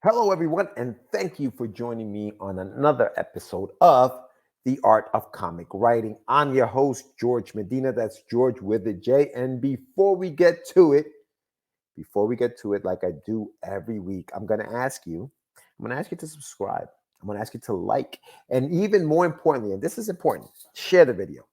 Hello, everyone, and thank you for joining me on another episode of The Art of Comic Writing. I'm your host, Jorge Medina. That's George with a J. And before we get to it, like I do every week, I'm going to ask you to subscribe. I'm going to ask you to like, and even more importantly, and this is important, share the video.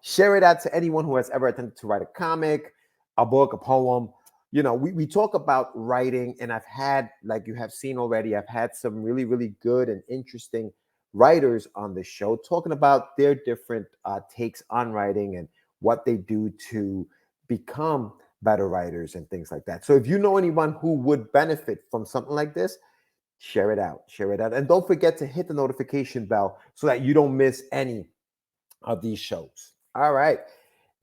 Share it out to anyone who has ever attempted to write a comic, a book, a poem. We talk about writing, and I've had, like you have seen already, I've had some really, really good and interesting writers on the show talking about their different takes on writing and what they do to become better writers and things like that. So if you know anyone who would benefit from something like this, share it out, and don't forget to hit the notification bell so that you don't miss any of these shows. All right.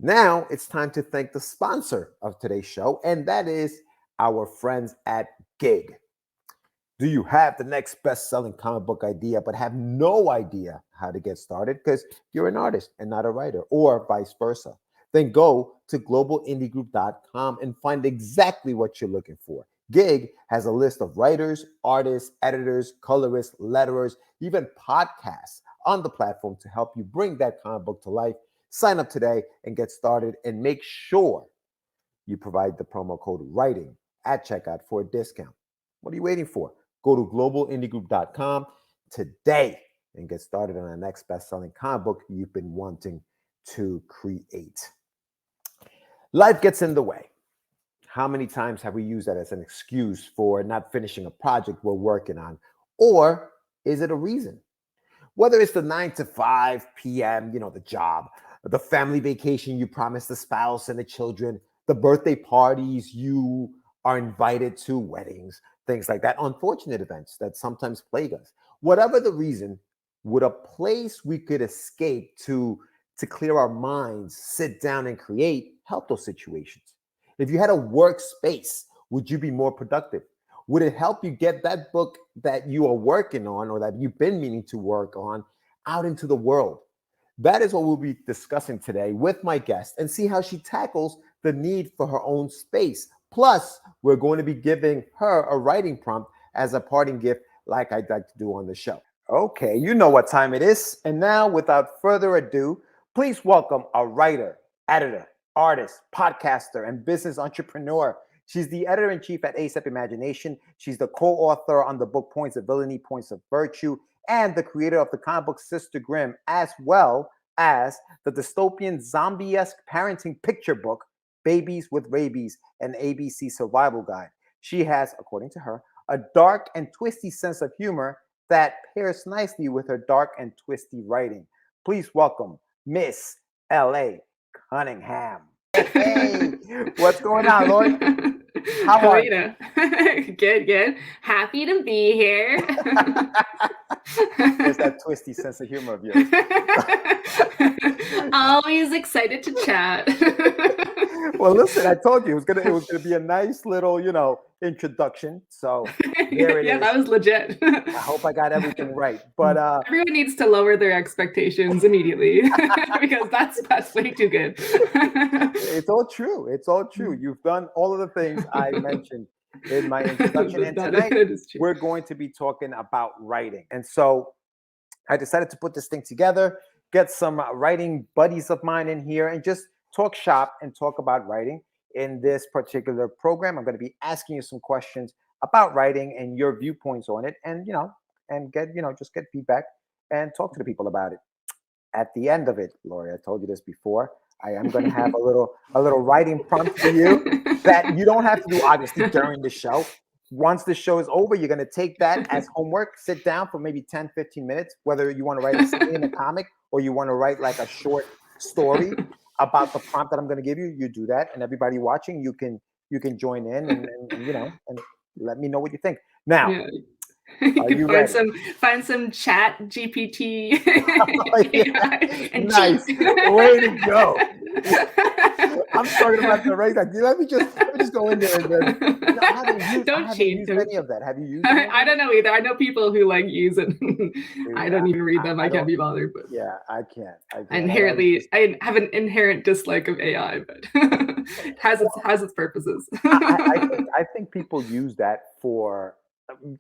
Now it's time to thank the sponsor of today's show, and that is our friends at Gig. Do you have the next best-selling comic book idea but have no idea how to get started because you're an artist and not a writer, or vice versa? Then go to globalindiegroup.com and find exactly what you're looking for. Gig has a list of writers, artists, editors, colorists, letterers, even podcasts on the platform to help you bring that comic book to life. Sign up today and get started, and make sure you provide the promo code WRITING at checkout for a discount. What are you waiting for? Go to globalindiegroup.com today and get started on the next best-selling comic book you've been wanting to create. Life gets in the way. How many times have we used that as an excuse for not finishing a project we're working on? Or is it a reason? Whether it's the 9 to 5 p.m., the job, the family vacation you promised the spouse and the children, the birthday parties you are invited to, weddings, things like that, unfortunate events that sometimes plague us. Whatever the reason, would a place we could escape to clear our minds, sit down and create, help those situations? If you had a workspace, would you be more productive? Would it help you get that book that you are working on or that you've been meaning to work on out into the world? That is what we'll be discussing today with my guest, and see how she tackles the need for her own space. Plus, we're going to be giving her a writing prompt as a parting gift, like I'd like to do on the show. Okay, you know what time it is. And now, without further ado, please welcome a writer, editor, artist, podcaster, and business entrepreneur. She's the editor-in-chief at ASAP Imagination. She's the co-author on the book Points of Villainy, Points of Virtue, and the creator of the comic book Sister Grimm, as well as the dystopian zombie-esque parenting picture book, Babies with Rabies, an ABC Survival Guide. She has, according to her, a dark and twisty sense of humor that pairs nicely with her dark and twisty writing. Please welcome Miss L.A. Cunningham. Hey, what's going on, Lloyd? How are you? Good. Happy to be here. There's that twisty sense of humor of yours. Always excited to chat. Well, listen, I told you it was gonna be a nice little, introduction. So there it is. That was legit. I hope I got everything right. But everyone needs to lower their expectations immediately because that's way too good. It's all true. It's all true. You've done all of the things I mentioned in my introduction. And tonight we're going to be talking about writing. And so I decided to put this thing together, get some writing buddies of mine in here, and just talk shop and talk about writing. In this particular program, I'm going to be asking you some questions about writing and your viewpoints on it, and just get feedback and talk to the people about it. At the end of it, Lori, I told you this before, I am going to have a little writing prompt for you that you don't have to do obviously during the show. Once the show is over, you're going to take that as homework, sit down for maybe 10, 15 minutes, whether you want to write a scene in a comic or you want to write like a short story about the prompt that I'm going to give you. You do that, and everybody watching, you can join in and let me know what you think. Now, you can ready? Find some chat GPT. And nice. Way to go. I'm talking about the right. Let me just go in there and then. I haven't used any of that. Have you used it? I don't know either. I know people who use it. I don't even read them. I can't be bothered. But yeah, I can't. I have an inherent dislike of AI, but it has its purposes. I think people use that for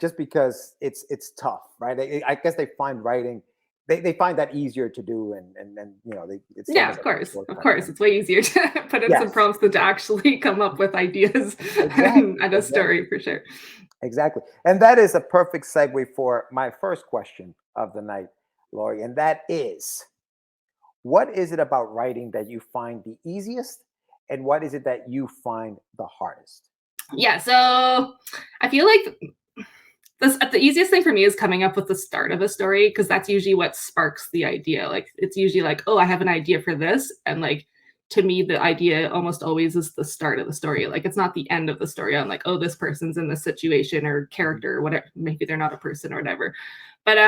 just because it's tough, right? I guess they find writing, they find that easier to do, and it's Yeah, almost like a of shortcut. course, it's way easier to put in some Yes, prompts than to actually come up with ideas exactly, and a story for sure. exactly. And that is a perfect segue for my first question of the night, Lori, and that is, what is it about writing that you find the easiest, and what is it that you find the hardest? Yeah, so I feel like the easiest thing for me is coming up with the start of a story because that's usually what sparks the idea. Like it's usually like, oh, I have an idea for this, and like to me, the idea almost always is the start of the story. Like it's not the end of the story. I'm like, oh, this person's in this situation or Mhm. character or whatever. Maybe they're not a person or whatever. But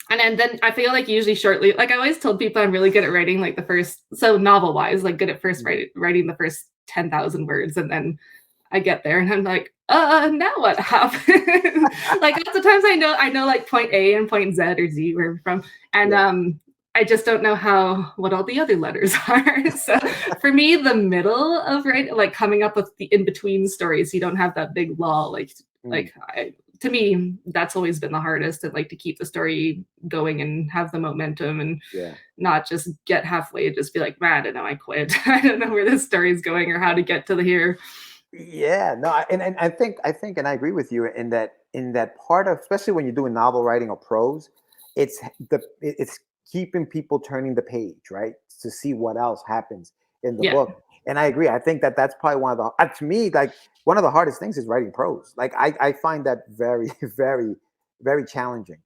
and then I feel like usually shortly, like I always told people I'm really good at writing like the first, so novel wise, like good at first Mhm. writing the first 10,000 words, and then I get there and I'm like, now what happened? Like lots of times I know like point A and point Z or Z where I'm from. And Yeah. I just don't know what all the other letters are. So for me, the middle of like coming up with the in-between stories, you don't have that big lull. Mm, Like to me, that's always been the hardest, and like to keep the story going and have the momentum and yeah. not just get halfway and just be like, man, I don't know, I quit. I don't know where this story is going or how to get to the here. Yeah, no, and I think, and I agree with you in that part of, especially when you're doing novel writing or prose, it's keeping people turning the page, right, to see what else happens in the Yeah. book. And I agree. I think that that's probably one of the to me, like, one of the hardest things is writing prose. Like I find that very very very challenging.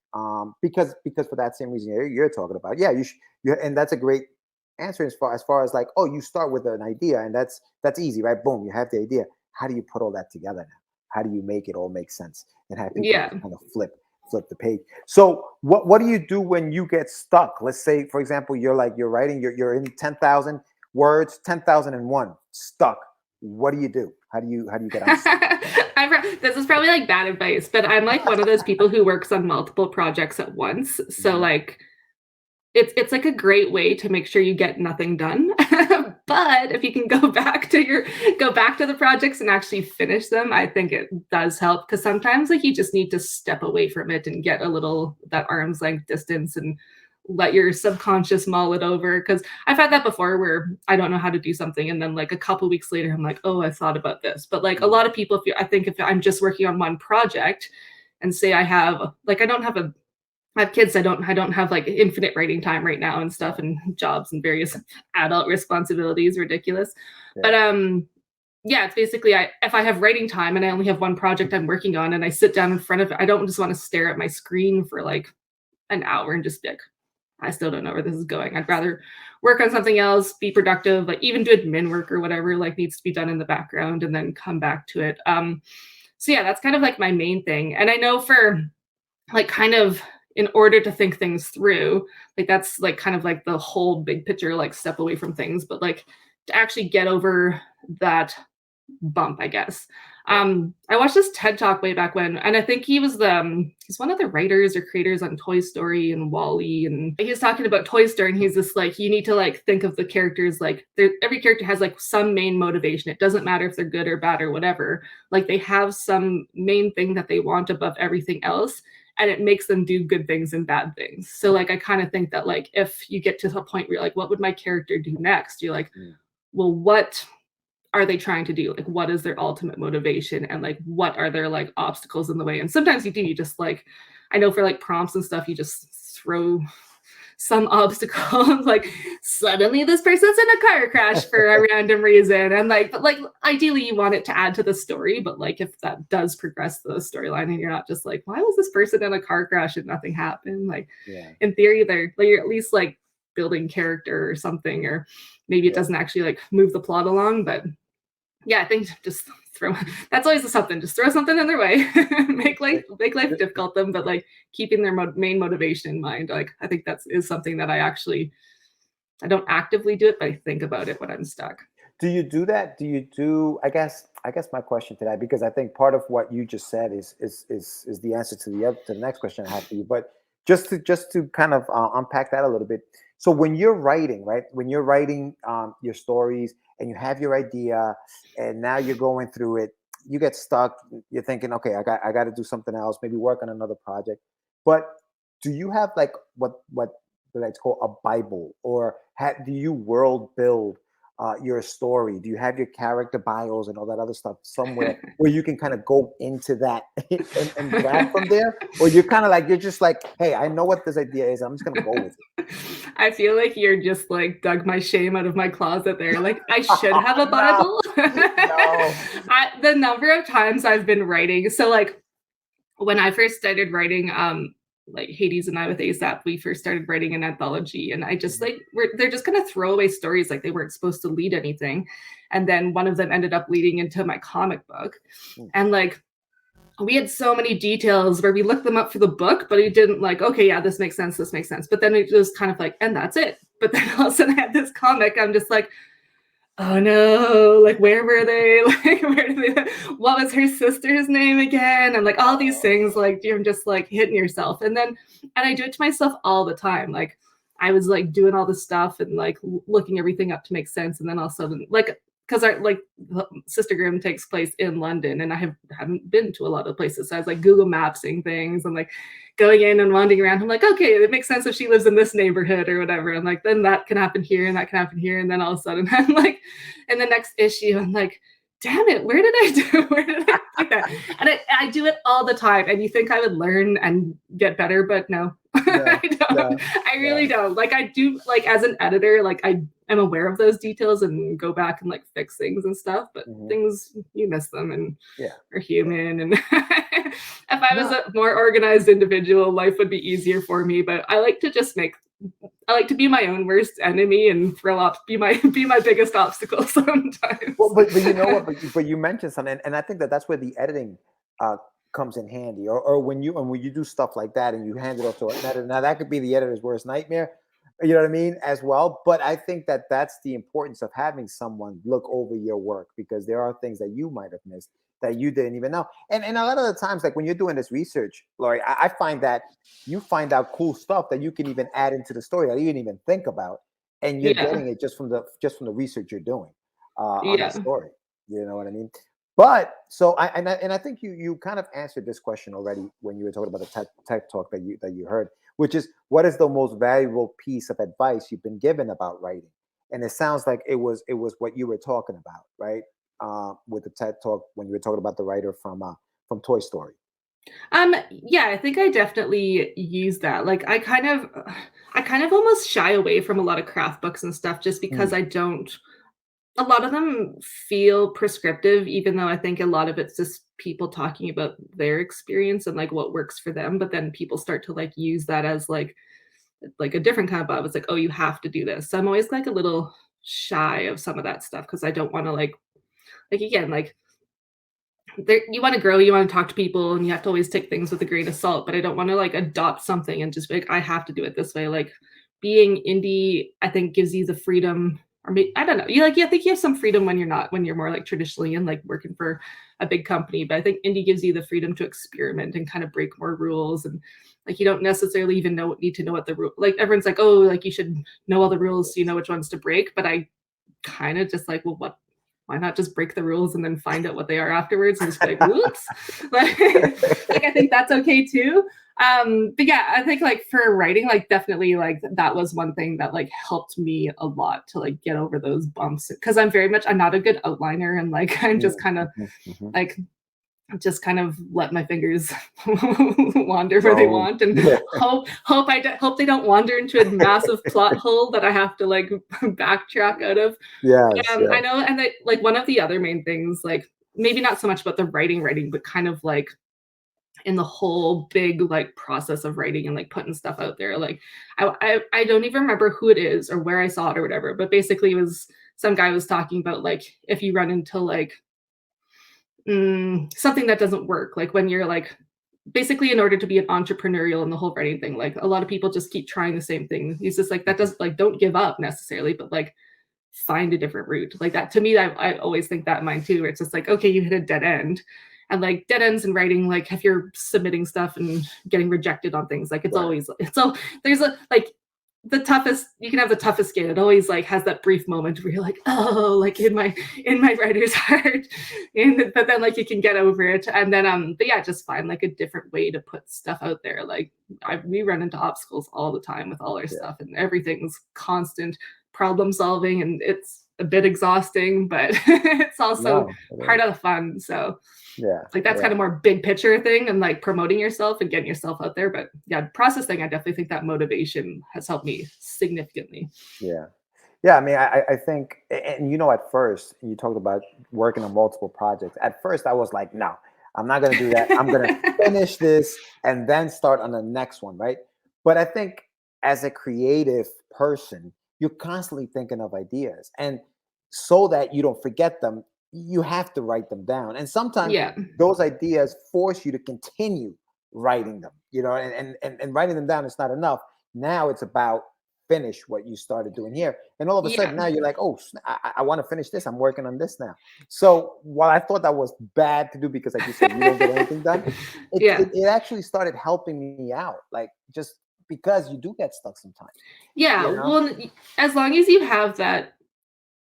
Because for that same reason you're talking about. Yeah, and that's a great answer as far as like, oh, you start with an idea, and that's easy, right? Boom, you have the idea. How do you put all that together now? How do you make it all make sense and have people Yeah. just kind of flip the page? So what do you do when you get stuck? Let's say, for example, you're writing, you're in 10,000 words, 10,001 stuck. What do you do? How do you get unstuck? This is probably like bad advice, but I'm like one of those people who works on multiple projects at once. So Mhm. like it's like a great way to make sure you get nothing done. But if you can go back to the projects and actually finish them, I think it does help because sometimes like you just need to step away from it and get a little that arm's length distance and let your subconscious mull it over. Because I've had that before where I don't know how to do something and then like a couple weeks later I'm like, oh, I thought about this. But like a Mm. lot of people, I think if I'm just working on one project and say I have like I have kids. I don't have like infinite writing time right now and stuff Right. and jobs and various adult responsibilities, ridiculous. But Yeah. yeah, it's basically if I have writing time and I only have one project I'm working on and I sit down in front of it, I don't just want to stare at my screen for like an hour and just be like, I still don't know where this is going. I'd rather work on something else, be productive, like even do admin work or whatever like needs to be done in the background and then come back to it. So yeah, that's kind of like my main thing. And I know for like kind of in order to think things through, like that's like kind of like the whole big picture, like step away from things, but like to actually get over that bump, I guess. Yeah. I watched this TED talk way back when, and I think he's one of the writers or creators on Toy Story and Wall-E, and he was talking about Toy Story, and he's just like, you need to like think of the characters like every character has like some main motivation. It doesn't matter if they're good or bad or whatever. Like they have some main thing that they want above everything else, and it makes them do good things and bad things. So like I kind of think that like if you get to the point where you're like, what would my character do next? You're like, Mm. well, what are they trying to do? Like, what is their ultimate motivation? And like, what are their like obstacles in the way? And sometimes you just like, I know for like prompts and stuff, you just throw some obstacle. Like, suddenly this person's in a car crash for a random reason. And like, but like, ideally you want it to add to the story. But like, if that does progress the storyline and you're not just like, why was this person in a car crash and nothing happened? Like, Yeah. in theory, they're like, you're at least like building character or something, or maybe it Yeah. doesn't actually like move the plot along, but yeah, I think just throw that's always the something. Just throw something in their way, make life difficult them, but like keeping their main motivation in mind. Like I think is something that I don't actively do it, but I think about it when I'm stuck. Do you do that? Do you do? I guess my question to that, because I think part of what you just said is the answer to the next question I have for you. But just to kind of unpack that a little bit. So when you're writing, right? When you're writing your stories and you have your idea, and now you're going through it, stuck. You're thinking, okay, I got to do something else, maybe work on another project. But do you have like what let's call a Bible, or do you world build your story? Do you have your character bios and all that other stuff somewhere where you can kind of go into that and grab from there? Or you're kind of like, you're just like, hey, I know what this idea is. I'm just gonna go with I feel like you're just like dug my shame out of my closet there. Like I it. should have a No, Bible. no. The number of times I've been writing. So like when I first started writing, like Hades and I with ASAP, we first started writing an anthology, and I just Mhm. like they're just kind of throwaway stories, like they weren't supposed to lead anything, and then one of them ended up leading into my comic book, Mm. and like we had so many details where we looked them up for the book, but it didn't like, okay, yeah, this makes sense, this makes sense. But then it was kind of like, and that's it. But then all of a sudden I had this comic, I'm just like, oh no, like where were they? Like where did they what was her sister's name again? And like all these things, like you're just like hitting yourself. And I do it to myself all the time. Like I was like doing all this stuff and like looking everything up to make sense. And then all of a sudden, like because I like Sister Grimm takes place in London and haven't been to a lot of places. So I was like Google Mapsing things and like going in and wandering around. I'm like, okay, it makes sense if she lives in this neighborhood or whatever. And like, then that can happen here and that can happen here. And then all of a sudden I'm like, in the next issue, I'm like, damn it, where did I do that? And I do it all the time. And you think I would learn and get better, but no, No, I don't. no, I really no. don't. Like I do, like as an editor, like I am aware of those details and go back and like fix things and stuff, but Mhm. things you miss them and Yeah, are yeah. human. And if I was No, a more organized individual, life would be easier for me. But I like to be my own worst enemy and be my biggest obstacle well, sometimes. but you know what? But you mentioned something, and I think that's where the editing uh, comes in handy. Or when you do stuff like that and you hand it off to an editor. Now that could be the editor's worst nightmare. You know what I mean, as well. But I think that's the importance of having someone look over your work, because there are things that you might have missed that you didn't even know. And a lot of the times, like when you're doing this research, Laurie, I find that you find out cool stuff that you can even add into the story that you didn't even think about, and you're Yeah, getting it just from the research you're doing on the yeah. story. You know what I mean? But so I think you kind of answered this question already when you were talking about the tech talk that you heard, which is, what is the most valuable piece of advice you've been given about writing? And it sounds like it was what you were talking about, right? With the TED talk when you were talking about the writer from Toy Story. Yeah, I think I definitely use that. Like I kind of almost shy away from a lot of craft books and stuff just because Mm, I don't a lot of them feel prescriptive, even though I think a lot of it's just people talking about their experience and like what works for them. But then people start to like use that as like a different kind of vibe. It's like, oh, you have to do this. So I'm always like a little shy of some of that stuff because I don't want to like again, like there you want to grow, you want to talk to people, and you have to always take things with a grain of salt. But I don't want to like adopt something and just be like, I have to do it this way. Like being indie, I think gives you the freedom, or maybe I don't know. You like, yeah, I think you have some freedom when you're more like traditionally in like working for a big company. But I think indie gives you the freedom to experiment and kind of break more rules. And like you don't necessarily even need to know what the rule. Like everyone's like, oh, like you should know all the rules so you know which ones to break. But I kind of just like, well, what? Why not just break the rules and then find out what they are afterwards and just be like, whoops. Like I think that's okay too. But yeah, I think like for writing, like definitely like that was one thing that like helped me a lot to like get over those bumps because I'm not a good outliner and like I'm just mm, kind of mhm, mhm. like just kind of let my fingers wander where they Roam. want and Yeah. hope they don't wander into a massive plot hole that I have to like backtrack out of. Yes. I Yes. know, and like one of the other main things, like maybe not so much about the writing, but kind of like in the whole big like process of writing and like putting stuff out there. Like I don't even remember who it is or where I saw it or whatever, but basically it was some guy was talking about like if you run into like something that doesn't work, like when you're like basically in order to be an entrepreneurial and the whole writing thing, like a lot of people just keep trying the same thing. He's just like that Mhm. doesn't like don't give up necessarily, but like find a different route. Like that to me, I always think that in mind too, where it's just like, okay, you hit a dead end. And like dead ends in writing, like if you're submitting stuff and getting rejected on things, like Right. it's all there's a like you can have the toughest skin. It always like has that brief moment where you're like, oh, like in my writer's heart. But then like you can get over it. And then but yeah, just find like a different way to put stuff out there. Like we run into obstacles all the time with all our stuff, and everything's constant problem solving, and it's a bit exhausting, but it's also part of the fun. So like that's kind of more big picture thing and like promoting yourself and getting yourself out there. But yeah, process thing, I definitely think that motivation has helped me significantly. Yeah, I mean, I think, and at first, you talked about working on multiple projects. At first, I was like, no, I'm not going to do that. I'm going to finish this and then start on the next one, right? But I think as a creative person, you're constantly thinking of ideas. And so that you don't forget them, you have to write them down. And sometimes those ideas force you to continue writing them, and writing them down is not enough. Now it's about finish what you started doing here. And all of a sudden now you're like, oh, I want to finish this. I'm working on this now. So while I thought that was bad to do because like you said, you don't get anything done, it actually started helping me out. Like just because you do get stuck sometimes. Well, as long as you have that,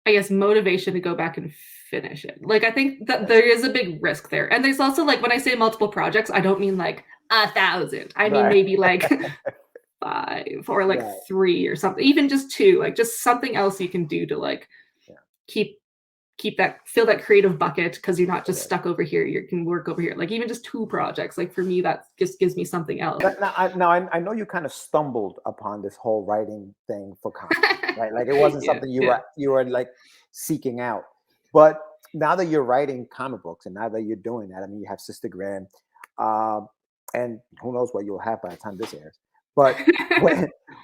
I guess, motivation to go back and finish it. Like I think that there is a big risk there. And there's also like when I say multiple projects, I don't mean like 1,000. I mean maybe like 5 or like 3 or something, even just 2, like just something else you can do to like keep that, fill that creative bucket, because you're not just stuck over here, you can work over here. Like even just 2 projects, like for me that just gives me something else. Now I know you kind of stumbled upon this whole writing thing for comics, right? Like it wasn't something you were like seeking out, but now that you're writing comic books and now that you're doing that, I mean, you have Sistagram, and who knows what you'll have by the time this airs. But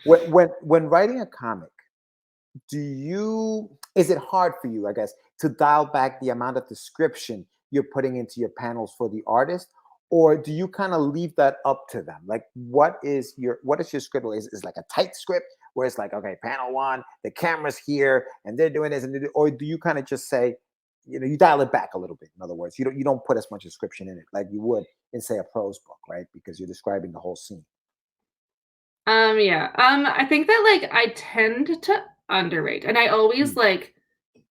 when writing a comic, is it hard for you, I guess, to dial back the amount of description you're putting into your panels for the artist, or do you kind of leave that up to them? Like, what is your script? Is like a tight script where it's like, okay, panel 1, the camera's here, and they're doing this, or do you kind of just say, you dial it back a little bit? In other words, you don't put as much description in it like you would in, say, a prose book, right? Because you're describing the whole scene. I think that like I tend to underrate, and I always like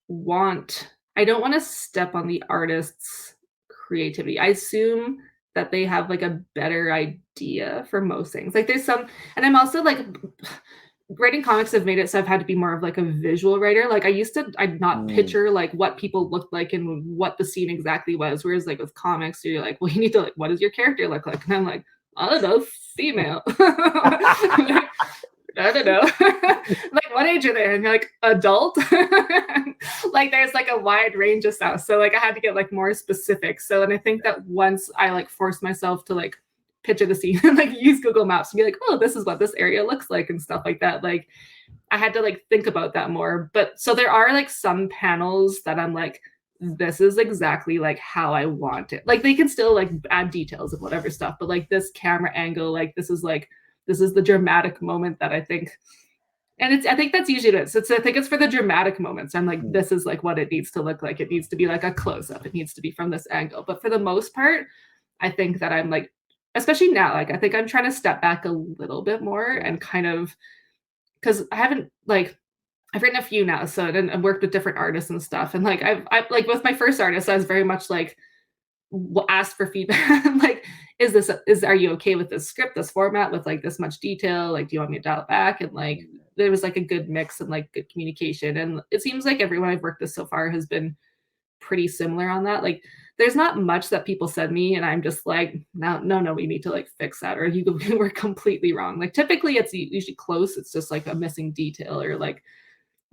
I don't want to step on the artist's creativity. I assume that they have like a better idea for most things. Like there's some, and I'm also like writing comics have made it so I've had to be more of like a visual writer. Like I'd not picture like what people looked like and what the scene exactly was. Whereas like with comics, you're like, well, you need to like, what does your character look like? And I'm like, I don't know, female. I don't know. Like, what age are they? And you're like, adult? Like, there's like a wide range of stuff. So, like, I had to get like more specific. So, and I think that once I like forced myself to like picture the scene and like use Google Maps to be like, oh, this is what this area looks like and stuff like that. Like, I had to like think about that more. But so there are like some panels that I'm like, this is exactly like how I want it. Like they can still like add details of whatever stuff, but like this camera angle, like this is the dramatic moment that I think, and I think that's usually it. So I think it's for the dramatic moments. I'm like, this is like what it needs to look like. It needs to be like a close up. It needs to be from this angle. But for the most part, I think that I'm like, especially now, like I think I'm trying to step back a little bit more and kind of, because I've written a few now, so and worked with different artists and stuff. And like I've like with my first artist, I was very much like asked for feedback. Like, are you okay with this script, this format, with like this much detail? Like, do you want me to dial it back? And like there was like a good mix and like good communication. And it seems like everyone I've worked with so far has been pretty similar on that. Like there's not much that people said me and I'm just like, no, we need to like fix that, or you were completely wrong. Like typically it's usually close. It's just like a missing detail, or like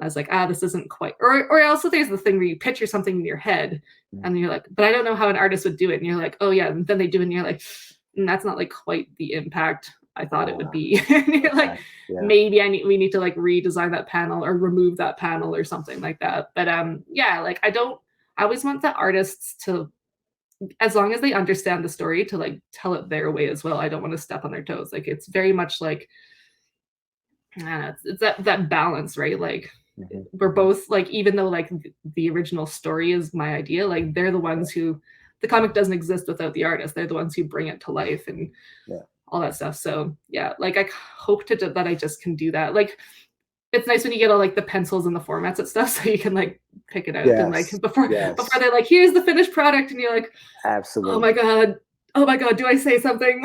I was like, this isn't quite, or also there's the thing where you picture something in your head and you're like, but I don't know how an artist would do it. And you're like, oh yeah. And then they do it and you're like, that's not like quite the impact I thought it would be. And you're like, maybe we need to like redesign that panel or remove that panel or something like that. But like I always want the artists to, as long as they understand the story, to like tell it their way as well. I don't want to step on their toes. Like it's very much like, it's that balance, right? Like we're both like, even though like the original story is my idea, like they're the ones who, the comic doesn't exist without the artist. They're the ones who bring it to life and all that stuff. So yeah, like I hope that I just can do that. Like it's nice when you get all like the pencils and the formats and stuff, so you can like pick it out and like Yes. before Yes. they're like, here's the finished product, and you're like, oh my Absolutely. god, oh my god, do I say something?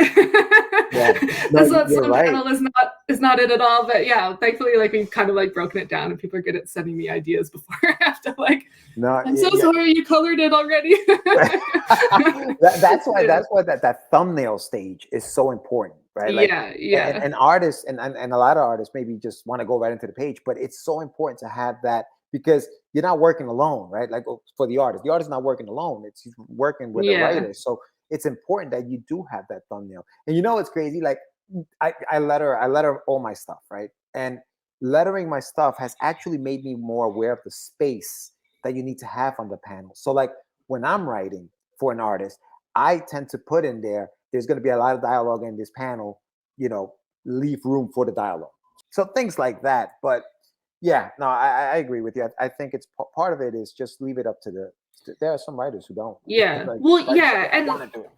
Yeah. No, This one, you're some right. panel is not it at all. But yeah, thankfully, like we've kind of like broken it down, and people are good at sending me ideas before I have to like. No, I'm so yeah. sorry you colored it already. Yeah, That's why that thumbnail stage is so important, right? Like, yeah, yeah, and artists and a lot of artists maybe just want to go right into the page, but it's so important to have that because you're not working alone, right? Like for the artist is not working alone; it's he's working with a yeah, writer. So it's important that you do have that thumbnail. And you know what's crazy? Like I letter all my stuff, right? And lettering my stuff has actually made me more aware of the space that you need to have on the panel. So like when I'm writing for an artist, I tend to put in there, there's going to be a lot of dialogue in this panel, you know, leave room for the dialogue. So things like that. But yeah, no, I agree with you. I think it's part of it is just leave it up to there are some writers who don't. yeah. Like Well, writers that yeah, don't and want to do it.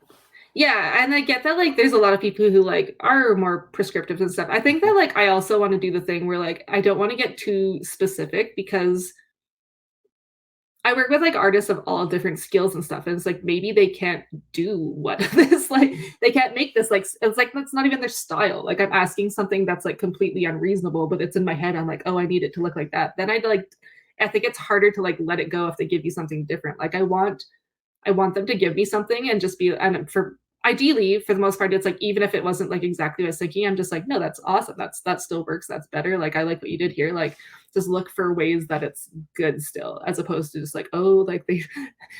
yeah, and I get that like there's a lot of people who like are more prescriptive and stuff. I think that Mhm. like I also want to do the thing where like I don't want to get too specific because I work with like artists of all different skills and stuff. And it's like maybe they can't do what this like they can't make this like it's like that's not even their style. Like I'm asking something that's like completely unreasonable, but it's in my head. I'm like, oh, I need it to look like that. Then I think it's harder to like let it go if they give you something different. Like I want them to give me something and just be and for ideally for the most part it's like even if it wasn't like exactly what I was thinking, I'm just like, no, that's awesome. That still works. That's better. Like I like what you did here. Like just look for ways that it's good still, as opposed to just like, oh, like they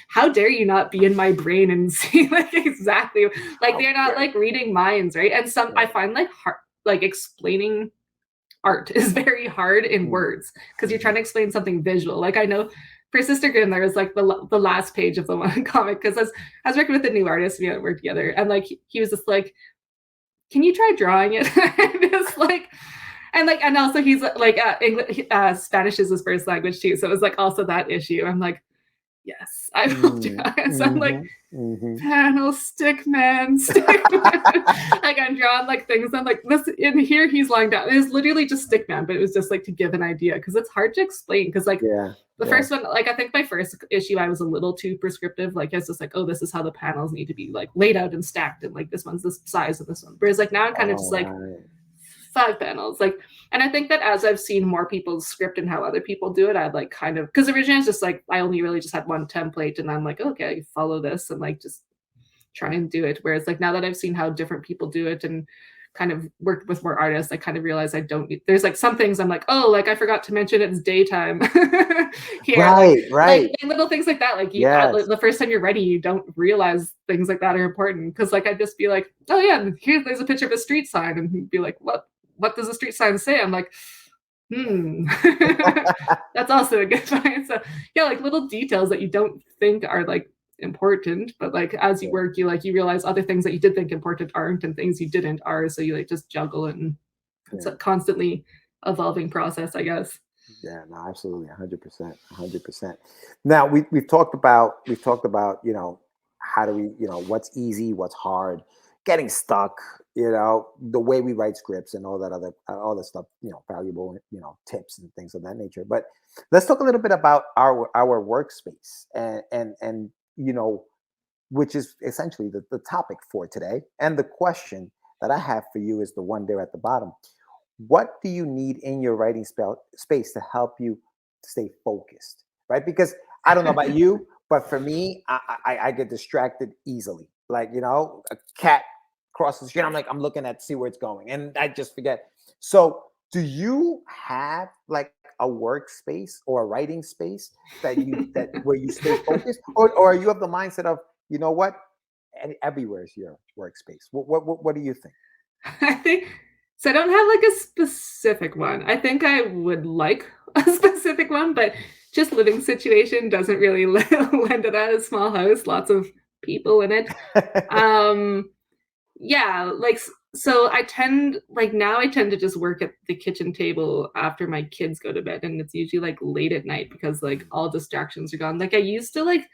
how dare you not be in my brain and see like exactly like Oh, they're not yeah, like reading minds, right? And some I yeah. find like hard like explaining art is very hard in Mm, words because you're trying mhm. to explain something visual. Like I know for Sister Grimm, there was like the last page of the one comic because I was working with a new artist, we had worked together, and like he was just like, "Can you try drawing it?" And it's like, and also he's like English, Spanish is his first language too, so it was like also that issue. I'm like, yes, I will Mm, draw it. So I'm like, mhm, mhm. panel stick man, stick man. Like I'm drawing like things. I'm like, this in here he's lying down. It's literally just stick man, but it was just like to give an idea because it's hard to explain. Because like Yeah, the yeah. first one, like I think my first issue, I was a little too prescriptive. Like it's just like, oh, this is how the panels need to be like laid out and stacked, and like this one's this size and this one. Whereas like now I'm kind of just All like right. 5 panels. Like, and I think that as I've seen more people's script and how other people do it, I'd like kind of because originally it's just like I only really just had one template, and I'm like, okay, follow this and like just try and do it. Whereas like now that I've seen how different people do it and kind of worked with more artists, I kind of realize I don't need, there's like some things I'm like, oh, like I forgot to mention it's daytime here. Right, right. Like little things like that. Like Yes. the first time you're ready, you don't realize things like that are important. Cause like I'd just be like, oh yeah, here there's a picture of a street sign, and he'd be like, what does a street sign say? I'm like, hmm. That's also a good find. So yeah, like little details that you don't think are like important, but like as you Yeah, work, you realize other things that you did think important aren't, and things you didn't are. So you like just juggle it, and it's yeah, a constantly evolving process, I guess. yeah. No, absolutely, 100%, 100%. Now we've talked about how do we what's easy, what's hard, getting stuck, the way we write scripts and all that other all that stuff, valuable tips and things of that nature. But let's talk a little bit about our workspace and which is essentially the topic for today. And the question that I have for you is the one there at the bottom. What do you need in your writing space to help you stay focused? Right? Because I don't know about you, but for me, I get distracted easily. Like, a cat crosses the street. I'm like, I'm looking at see where it's going. And I just forget. So do you have like a workspace or a writing space that where you stay focused? Or are you of the mindset of, you know what? Everywhere is your workspace. What do you think? I think so. I don't have like a specific one. I think I would like a specific one, but just living situation doesn't really lend to that. A small house, lots of people in it. Um, yeah, like so I tend to just work at the kitchen table after my kids go to bed, and it's usually like late at night because like all distractions are gone. Like I used to like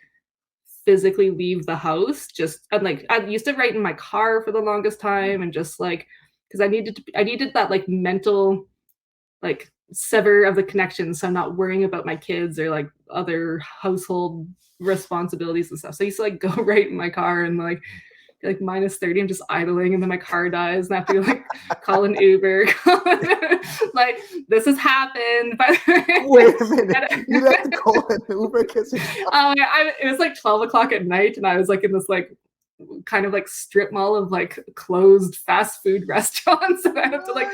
physically leave the house. Just and like I used to write in my car for the longest time, and just like because I needed that like mental like sever of the connection, so I'm not worrying about my kids or like other household responsibilities and stuff. So I used to like go right in my car and like -30, I'm just idling, and then my car dies, and I have to like call an Uber. Like this has happened. But Wait a minute, you have to call an Uber because it was like 12 o'clock at night, and I was like in this like kind of like strip mall of like closed fast food restaurants, and I have to like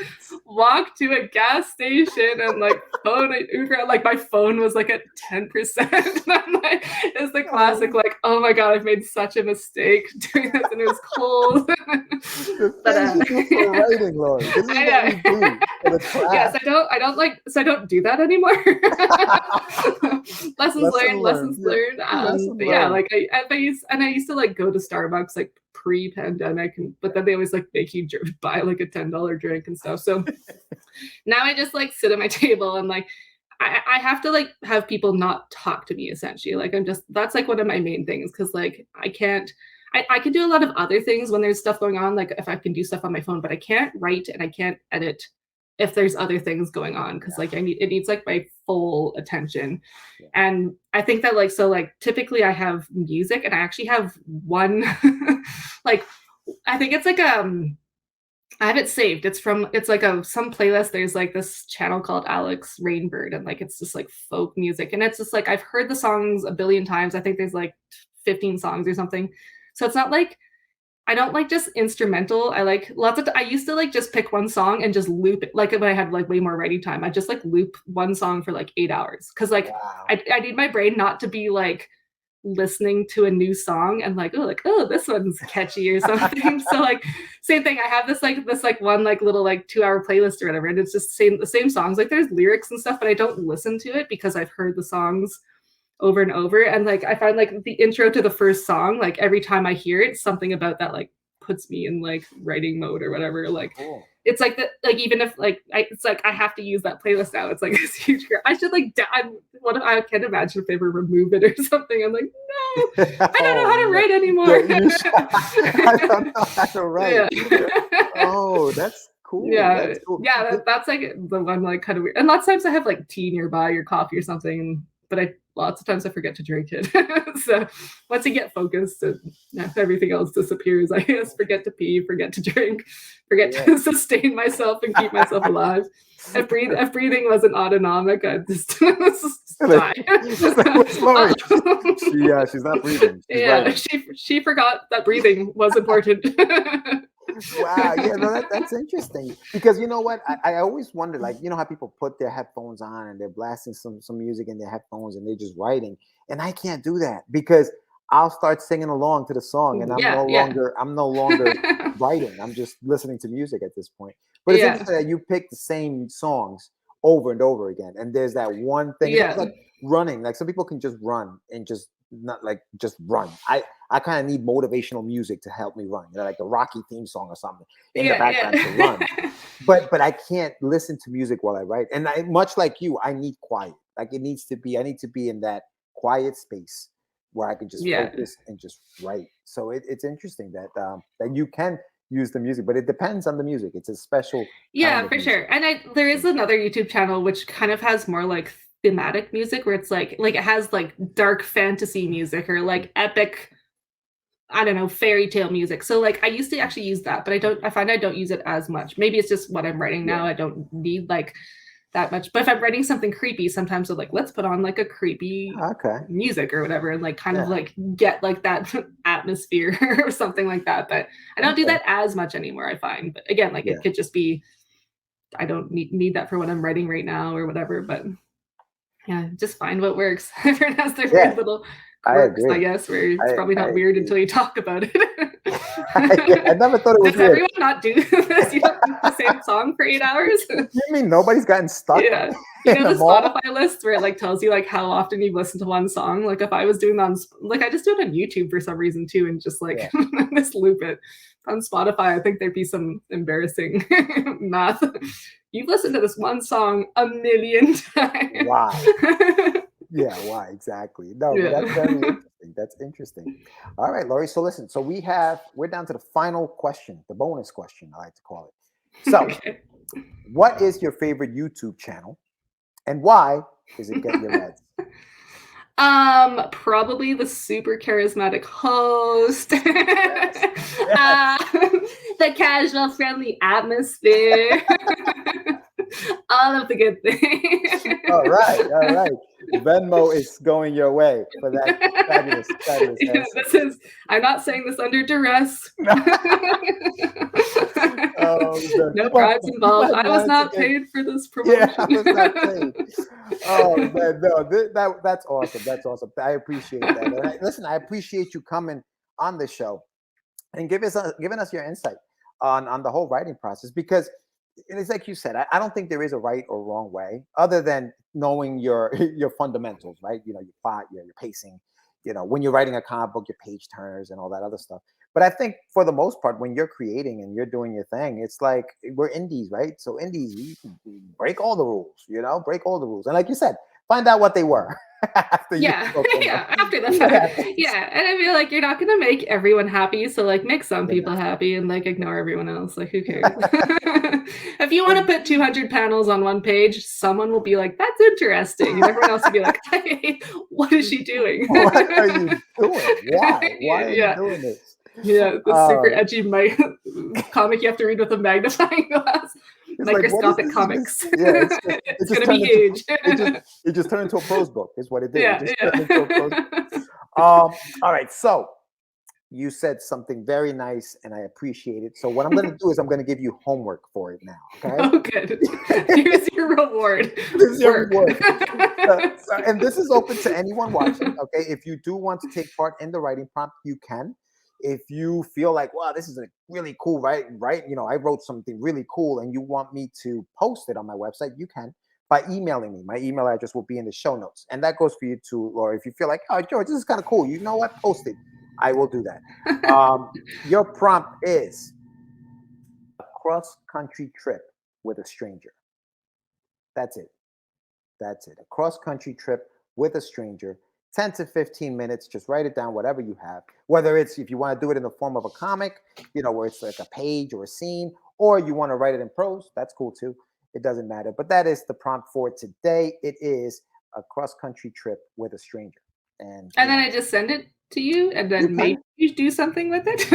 walk to a gas station and like phone an Uber. Like my phone was like at 10%. And I'm like, it's the classic like, oh my god, I've made such a mistake doing this, and it was cold. the things you do for writing, Lauren. This is what you do for the craft. Yes, I don't do that anymore. Lessons learned. But yeah, like I used to like go to Starbucks like pre-pandemic, but then they always like make you buy like a $10 drink and stuff. So now I just like sit at my table and like I have to like have people not talk to me essentially. Like that's like one of my main things, because like I can do a lot of other things when there's stuff going on, like if I can do stuff on my phone, but I can't write and I can't edit if there's other things going on, because like it needs like my full attention. And I think that like, so like typically I have music, and I actually have one like I think it's like I have it saved. It's like some playlist. There's like this channel called Alex Rainbird, and like it's just like folk music, and it's just like I've heard the songs a billion times. I think there's like 15 songs or something. So it's not like I don't like just instrumental. I like I used to like just pick one song and just loop it. Like when I had like way more writing time, I just like loop one song for like 8 hours, because like I need my brain not to be like listening to a new song and like oh this one's catchy or something. So like same thing, I have this like one like little like 2-hour playlist or whatever, and it's just the same songs. Like there's lyrics and stuff, but I don't listen to it because I've heard the songs over and over. And like I find like the intro to the first song, like every time I hear it, something about that like puts me in like writing mode or whatever. Like it's like that, like even if like it's like I have to use that playlist now. It's like this huge I should like I can't imagine if they ever remove it or something. I'm like, no, I don't know how to write anymore. I don't know how to write. Oh, that's cool. Yeah, that's cool. that's like the one like kind of weird. And lots of times I have like tea nearby or coffee or something, but lots of times I forget to drink it. So once you get focused, and everything else disappears. I guess forget to pee, forget to drink, forget to sustain myself and keep myself alive. If breathing wasn't autonomic, I'd just die. She's not breathing. She forgot that breathing was important. Wow, yeah, no, that's interesting, because you know what, I always wonder, like, you know how people put their headphones on and they're blasting some music in their headphones and they're just writing, and I can't do that because I'll start singing along to the song, and I'm no longer writing. I'm just listening to music at this point. But it's interesting that you pick the same songs over and over again, and there's that one thing. It's like running. Like some people can just run and just not like just run. I kind of need motivational music to help me run, you know, like the Rocky theme song or something in the background to run. But I can't listen to music while I write. And much like you, I need quiet. Like I need to be in that quiet space where I can just focus and just write. So it's interesting that that you can use the music, but it depends on the music. It's a special kind of for music. Sure. And there is another YouTube channel which kind of has more like thematic music, where it's like it has like dark fantasy music or like epic, I don't know, fairy tale music. So like I used to actually use that, but I find I don't use it as much. Maybe it's just what I'm writing now. I don't need like that much. But if I'm writing something creepy, sometimes I'm like, let's put on like a creepy music or whatever, and like kind of like get like that atmosphere or something like that. But I don't do that as much anymore, I find. But again, like it could just be I don't need that for what I'm writing right now or whatever. But yeah, just find what works. Everyone has their weird little quirks, I guess, where it's probably not weird until you talk about it. I never thought it was Does weird. everyone not do this? You don't do the same song for 8 hours? You mean nobody's gotten stuck? Yeah. You know the Spotify list where it like tells you like how often you've listened to one song? Like if I was doing that on, like I just do it on YouTube for some reason too, and just like just loop it. On Spotify, I think there'd be some embarrassing math. You've listened to this one song 1,000,000 times. Why? Yeah, why exactly? No, but that's very interesting. interesting. That's interesting. All right, Lori. So listen. So we're down to the final question, the bonus question, I like to call it. So, Okay. what is your favorite YouTube channel, and why is it Get Your Meds? Probably the super charismatic host. Yes. Yes. The casual, friendly atmosphere. All of the good things. All right. All right. Venmo is going your way for that fabulous, fabulous Yeah, answer. this is. I'm not saying this under duress. The No people bribes people involved. have I was wanted to not get. paid for this Yeah, promotion. I was not paid. Oh man, no, that's awesome. That's awesome. I appreciate that. And listen, I appreciate you coming on the show and giving us your insight on the whole writing process, because it's like you said, I don't think there is a right or wrong way other than knowing your your fundamentals, right? You know, your plot, your pacing, when you're writing a comic book, your page turners and all that other stuff. But I think for the most part, when you're creating and you're doing your thing, it's like we're indies, right? So indies, we break all the rules, break all the rules. And like you said, find out what they were after you Yeah, broke them up. yeah. After the See what fact, happens. yeah. And I feel like you're not gonna make everyone happy, so like make some You're people not. happy and like You're ignore not. everyone else. Like who cares? If you want to put 200 panels on one page, someone will be like, "That's interesting," and everyone else will be like, "Hey, what is she doing?" What are you doing? Why? Why are you Yeah, doing this? yeah. The super Uh, edgy comic you have to read with a magnifying glass. it's like, what is Microscopic this? It just, comics. yeah, it It's just gonna turned be into huge. it just turned into a prose book. Is what it did. It Yeah, just turned into a prose book. yeah. All right. So you said something very nice, and I appreciate it. So what I'm going to do is I'm going to give you homework for it now. Okay. Oh, good. Here's your reward. This is your Work. reward. And this is open to anyone watching. Okay, if you do want to take part in the writing prompt, you can. If you feel like, wow, this is a really cool right, I wrote something really cool, and you want me to post it on my website, you can by emailing me. My email address will be in the show notes, and that goes for you too, Laura. If you feel like, oh, George, this is kind of cool, you know what? Post it. I will do that. Your prompt is a cross-country trip with a stranger. That's it. That's it. A cross-country trip with a stranger, 10 to 15 minutes. Just write it down, whatever you have. Whether it's if you want to do it in the form of a comic, where it's like a page or a scene, or you want to write it in prose, that's cool too. It doesn't matter. But that is the prompt for today. It is a cross-country trip with a stranger. And And then I just send it to you, and you then maybe can. you do something with it.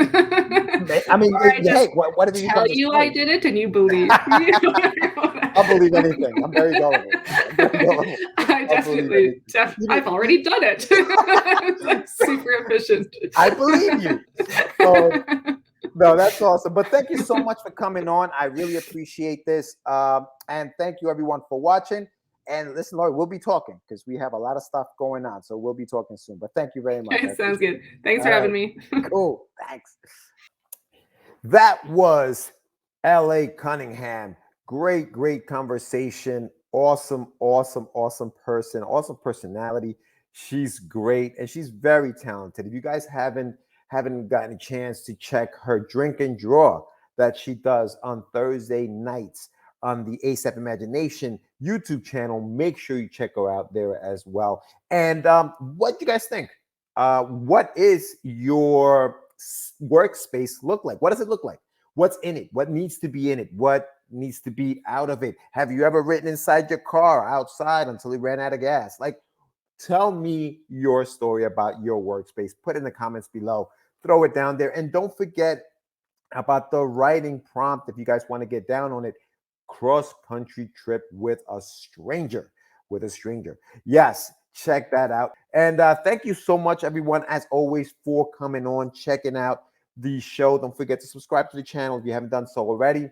I mean, Or I just hey, whatever you tell comes to you I say. did it and you believe. I'll believe anything. I'm very gullible. I'm very gullible. I I'll believe definitely, anything. I've already done it. Like super efficient. I believe you. Oh, no, that's awesome. But thank you so much for coming on. I really appreciate this. And thank you, everyone, for watching. And listen, Lori, we'll be talking because we have a lot of stuff going on. So we'll be talking soon. But thank you very much. Okay, sounds good. Thanks for All having right. me. Cool. Thanks. That was L.A. Cunningham. Great, great conversation. Awesome, awesome, awesome person. Awesome personality. She's great and she's very talented. If you guys haven't gotten a chance to check her drink and draw that she does on Thursday nights on the ASAP Imagination YouTube channel, make sure you check her out there as well. And what do you guys think? What is your workspace look like? What does it look like? What's in it? What needs to be in it? What needs to be out of it? Have you ever written inside your car outside until it ran out of gas? Like, tell me your story about your workspace. Put it in the comments below. Throw it down there. And don't forget about the writing prompt if you guys want to get down on it. Cross-country trip with a stranger. With a stranger. Yes, check that out. And thank you so much, everyone, as always, for coming on, checking out the show. Don't forget to subscribe to the channel if you haven't done so already.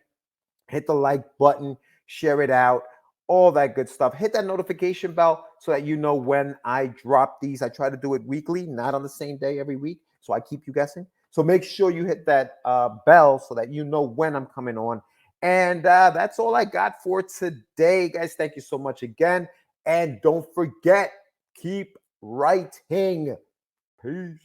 Hit the like button, share it out, all that good stuff. Hit that notification bell so that you know when I drop these. I try to do it weekly, not on the same day every week, so I keep you guessing. So make sure you hit that bell so that you know when I'm coming on. And that's all I got for today, guys. Thank you so much again. And don't forget, keep writing. Peace.